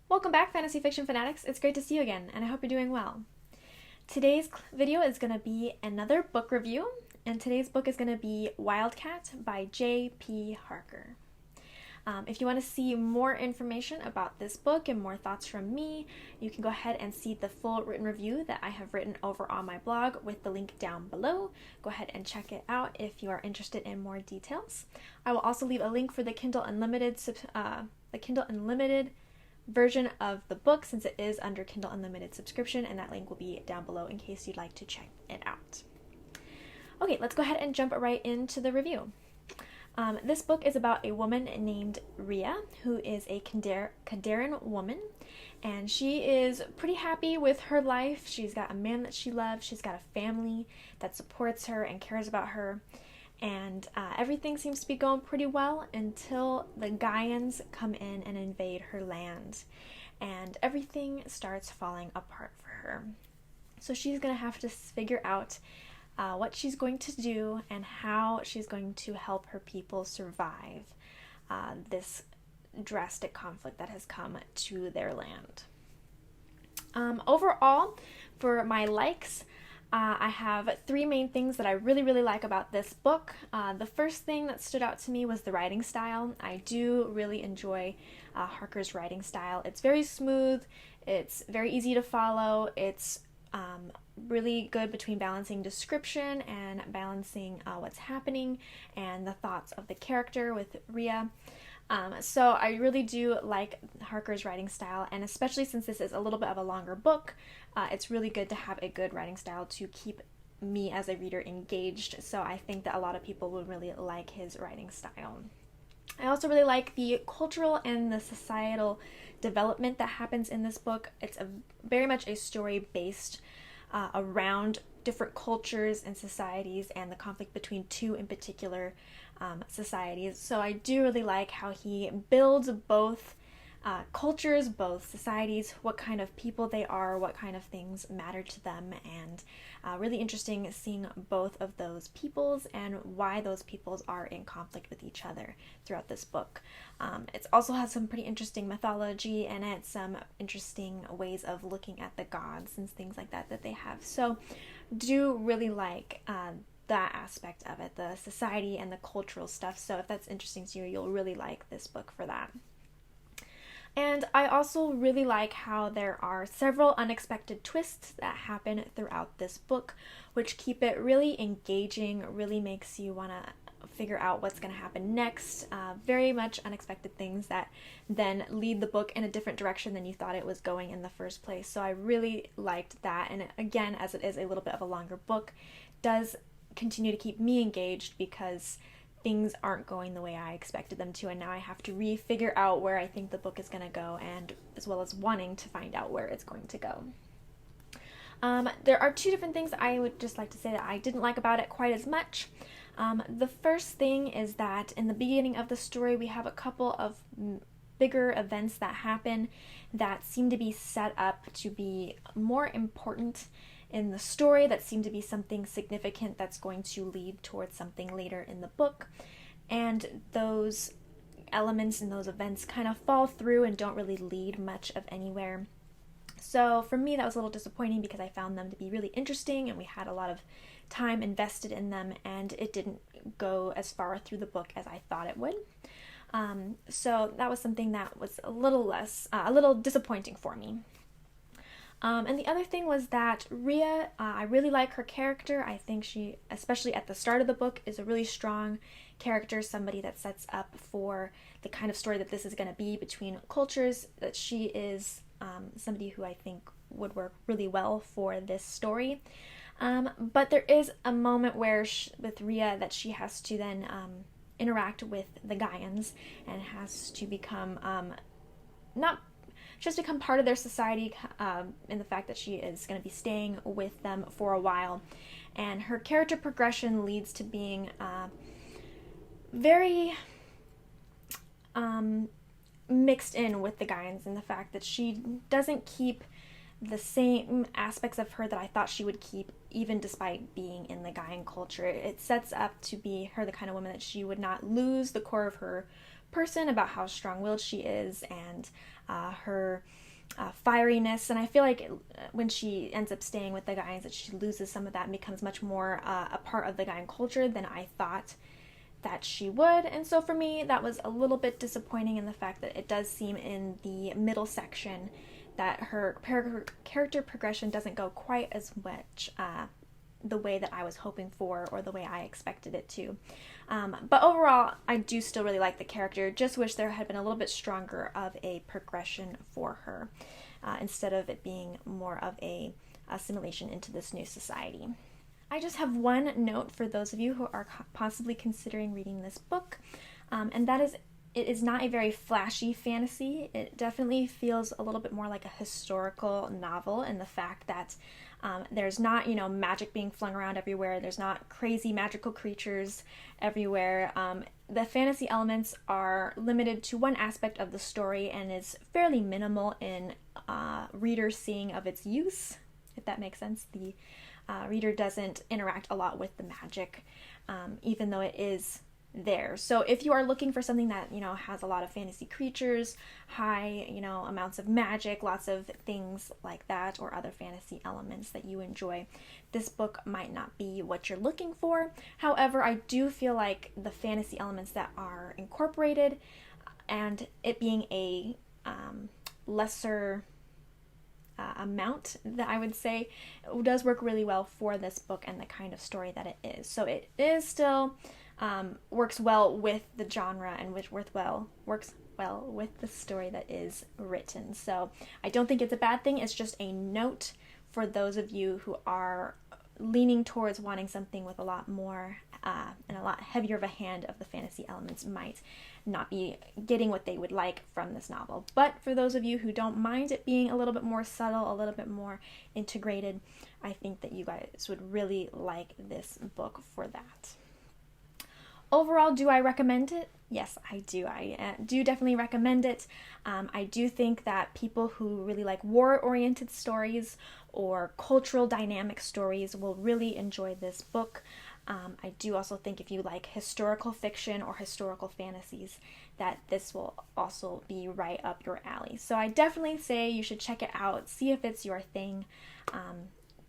Welcome back, Fantasy Fiction Fanatics. It's great to see you again, and I hope you're doing well. Today's video is going to be another book review, and today's book is going to be Wildcat by J.P. Harker. If you want to see more information about this book and more thoughts from me, you can go ahead and see the full written review that I have written over on my blog with the link down below. Go ahead and check it out if you are interested in more details. I will also leave a link for the Kindle Unlimited version of the book, since it is under Kindle Unlimited subscription, and that link will be down below in case you'd like to check it out. Okay, let's go ahead and jump right into the review. This book is about a woman named Rhea, who is a Caledon woman, and she is pretty happy with her life. She's got a man that she loves, she's got a family that supports her and cares about her, and everything seems to be going pretty well until the Gaians come in and invade her land, and everything starts falling apart for her. So she's going to have to figure out what she's going to do and how she's going to help her people survive this drastic conflict that has come to their land. Overall, for my likes, I have three main things that I really like about this book. The first thing that stood out to me was the writing style. I do really enjoy Harker's writing style. It's very smooth, it's very easy to follow, it's really good between balancing description and balancing what's happening and the thoughts of the character with Rhea. So I really do like Harker's writing style, and especially since this is a little bit of a longer book, it's really good to have a good writing style to keep me as a reader engaged. So I think that a lot of people will really like his writing style. I also really like the cultural and the societal development that happens in this book. It's very much a story based around different cultures and societies and the conflict between two in particular societies. So I do really like how he builds both cultures, both societies, what kind of people they are, what kind of things matter to them, and really interesting seeing both of those peoples and why those peoples are in conflict with each other throughout this book. It also has some pretty interesting mythology in it, some interesting ways of looking at the gods and things like that that they have. So do really like that aspect of it, the society and the cultural stuff. So if that's interesting to you, you'll really like this book for that. And I also really like how there are several unexpected twists that happen throughout this book, which keep it really engaging, really makes you want to figure out what's going to happen next. Very much unexpected things that then lead the book in a different direction than you thought it was going in the first place. So I really liked that, and again, as it is a little bit of a longer book, does continue to keep me engaged because things aren't going the way I expected them to, and now I have to re-figure out where I think the book is going to go, and as well as wanting to find out where it's going to go. There are two different things I would just like to say that I didn't like about it quite as much. The first thing is that in the beginning of the story we have a couple of bigger events that happen that seem to be set up to be more important in the story, that seem to be something significant that's going to lead towards something later in the book, and those elements and those events kind of fall through and don't really lead much of anywhere. So for me that was a little disappointing because I found them to be really interesting and we had a lot of time invested in them, and it didn't go as far through the book as I thought it would. So that was something that was a little disappointing for me. And the other thing was that Rhea, I really like her character. I think she, especially at the start of the book, is a really strong character, somebody that sets up for the kind of story that this is going to be between cultures, that she is somebody who I think would work really well for this story. But there is a moment where with Rhea that she has to then interact with the Gaians and has to become she has to become part of their society in the fact that she is going to be staying with them for a while. And her character progression leads to being very mixed in with the Gaians, in the fact that she doesn't keep the same aspects of her that I thought she would keep, even despite being in the Gaian culture. It sets up to be her the kind of woman that she would not lose the core of her person, about how strong-willed she is, and her fieriness, and I feel like when she ends up staying with the guys that she loses some of that and becomes much more a part of the Guyan culture than I thought that she would. And so for me, that was a little bit disappointing in the fact that it does seem in the middle section that her character progression doesn't go quite as much the way that I was hoping for or the way I expected it to. But overall, I do still really like the character. Just wish there had been a little bit stronger of a progression for her instead of it being more of a assimilation into this new society. I just have one note for those of you who are possibly considering reading this book, and that is it is not a very flashy fantasy. It definitely feels a little bit more like a historical novel in the fact that there's not, magic being flung around everywhere. There's not crazy magical creatures everywhere. The fantasy elements are limited to one aspect of the story and is fairly minimal in reader seeing of its use, if that makes sense. The reader doesn't interact a lot with the magic, even though it is there. So if you are looking for something that, has a lot of fantasy creatures, high, amounts of magic, lots of things like that, or other fantasy elements that you enjoy, this book might not be what you're looking for. However, I do feel like the fantasy elements that are incorporated and it being a lesser amount that I would say does work really well for this book and the kind of story that it is. So it is still works well with the genre and which works well with the story that is written. So I don't think it's a bad thing. It's just a note for those of you who are leaning towards wanting something with a lot more and a lot heavier of a hand of the fantasy elements might not be getting what they would like from this novel. But for those of you who don't mind it being a little bit more subtle, a little bit more integrated, I think that you guys would really like this book for that. Overall, do I recommend it? Yes, I do. I do definitely recommend it. I do think that people who really like war-oriented stories or cultural dynamic stories will really enjoy this book. I do also think if you like historical fiction or historical fantasies, that this will also be right up your alley. So I definitely say you should check it out, see if it's your thing.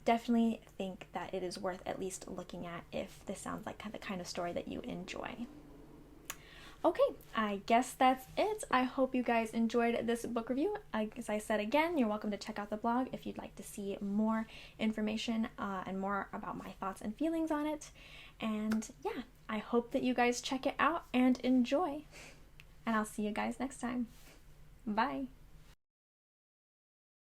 Definitely think that it is worth at least looking at if this sounds like the kind of story that you enjoy. Okay, I guess that's it. I hope you guys enjoyed this book review. As I said again, you're welcome to check out the blog if you'd like to see more information and more about my thoughts and feelings on it. And yeah, I hope that you guys check it out and enjoy. And I'll see you guys next time. Bye.